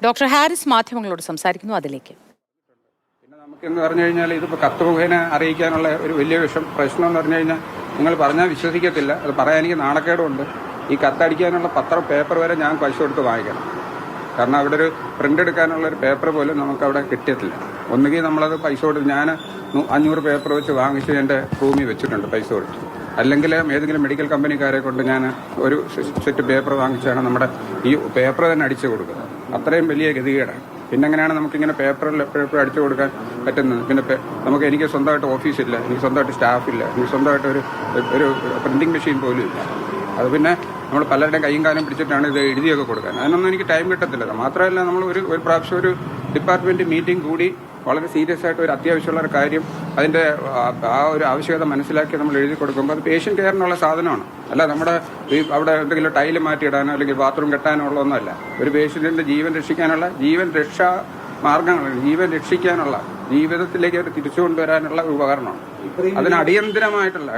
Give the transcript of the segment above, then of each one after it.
Doctor Haris മാധ്യമങ്ങളോട് സംസാരിക്കുന്നു. അതിലേക്ക് പിന്നെ നമുക്കെന്ന് പറഞ്ഞു കഴിഞ്ഞാൽ ഇതിപ്പോൾ കത്ത് മുഖേന അറിയിക്കാനുള്ള ഒരു വലിയ പ്രശ്നം എന്ന് പറഞ്ഞു കഴിഞ്ഞാൽ നിങ്ങൾ പറഞ്ഞാൽ വിശ്വസിക്കത്തില്ല. അത് പറയാൻ എനിക്ക് നാണക്കേടുണ്ട്. ഈ കത്തടിക്കാനുള്ള പേപ്പർ വരെ ഞാൻ പൈസ കൊടുത്ത് വാങ്ങിക്കണം. കാരണം അവിടെ ഒരു പ്രിന്റ് എടുക്കാനുള്ള ഒരു പേപ്പർ പോലും നമുക്ക് അവിടെ കിട്ടിയിട്ടില്ല. ഒന്നുകിൽ നമ്മളത് പൈസ കൊടുത്ത് ഞാൻ 500 പേപ്പർ വെച്ച് വാങ്ങിച്ച് എൻ്റെ റൂമിൽ വെച്ചിട്ടുണ്ട് പൈസ കൊടുത്ത്. അല്ലെങ്കിൽ ഏതെങ്കിലും മെഡിക്കൽ കമ്പനിക്കാരെ കൊണ്ട് ഞാൻ ഒരു സെറ്റ് പേപ്പർ വാങ്ങിച്ചാണ് നമ്മുടെ ഈ പേപ്പർ തന്നെ അടിച്ചു കൊടുക്കുന്നത്. അത്രയും വലിയ ഗതികേടാണ്. പിന്നെ എങ്ങനെയാണ് നമുക്കിങ്ങനെ പേപ്പറിൽ എപ്പോഴും അടിച്ചു കൊടുക്കാൻ പറ്റുന്നത്? പിന്നെ എനിക്ക് സ്വന്തമായിട്ട് ഓഫീസില്ല, എനിക്ക് സ്വന്തമായിട്ട് സ്റ്റാഫില്ല, എനിക്ക് സ്വന്തമായിട്ട് ഒരു പ്രിന്റിംഗ് മെഷീൻ പോലും ഇല്ല. അത് പിന്നെ നമ്മൾ പലരുടെയും കൈയും കാലം പിടിച്ചിട്ടാണ് ഇത് എഴുതിയൊക്കെ കൊടുക്കാൻ. അതിനൊന്നും എനിക്ക് ടൈം കിട്ടത്തില്ല. മാത്രമല്ല നമ്മൾ ഒരു പ്രാവശ്യം ഒരു ഡിപ്പാർട്ട്മെന്റ് മീറ്റിംഗ് കൂടി വളരെ സീരിയസ് ആയിട്ട് ഒരു അത്യാവശ്യമുള്ള ഒരു കാര്യം അതിന്റെ ആ ഒരു ആവശ്യകത മനസ്സിലാക്കി നമ്മൾ എഴുതി കൊടുക്കുമ്പോൾ അത് പേഷ്യന്റ് കെയറിനുള്ള സാധനമാണ്. അല്ല നമ്മുടെ അവിടെ എന്തെങ്കിലും ടൈല് മാറ്റിയിടാനോ അല്ലെങ്കിൽ ബാത്റൂം കെട്ടാനോ ഉള്ളതൊന്നുമല്ല. ഒരു പേഷ്യന്റിന്റെ ജീവൻ രക്ഷിക്കാനുള്ള ജീവൻ രക്ഷാ മാർഗങ്ങളാണ്. ജീവൻ രക്ഷിക്കാനുള്ള ജീവിതത്തിലേക്ക് അവർ തിരിച്ചു കൊണ്ടുവരാനുള്ള ഒരു ഉപകരണമാണ്. അതിന് അടിയന്തിരമായിട്ടുള്ള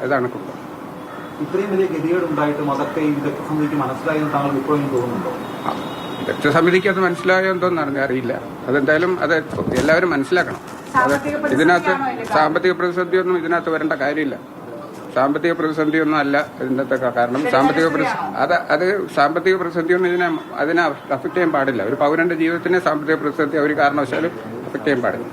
ഇതാണ് കൊടുക്കുന്നത്. ഇത്രയും വലിയ ഗതികേടുണ്ടായിട്ടും അതൊക്കെ ഈ വിദഗ്ധസമിതിക്ക് മനസ്സിലായെന്ന് താങ്കൾ ഇപ്പോഴും തോന്നുന്നുണ്ടോ? വിദഗ്ധസമിതിക്ക് അത് മനസ്സിലായോ എന്തോന്ന് അറിയില്ല. അതെന്തായാലും അത് എല്ലാവരും മനസ്സിലാക്കണം. ഇതിനകത്ത് സാമ്പത്തിക പ്രതിസന്ധിയൊന്നും ഇതിനകത്ത് വരേണ്ട കാര്യമില്ല. സാമ്പത്തിക പ്രതിസന്ധിയൊന്നും അല്ല ഇതിനകത്ത്. കാരണം സാമ്പത്തിക പ്രതിസന്ധിയൊന്നും അതിനെ അഫക്ട് ചെയ്യാൻ പാടില്ല. ഒരു പൗരന്റെ ജീവിതത്തിനെ സാമ്പത്തിക പ്രതിസന്ധി ഒരു കാരണവശാലും അഫക്ട് ചെയ്യാൻ പാടില്ല.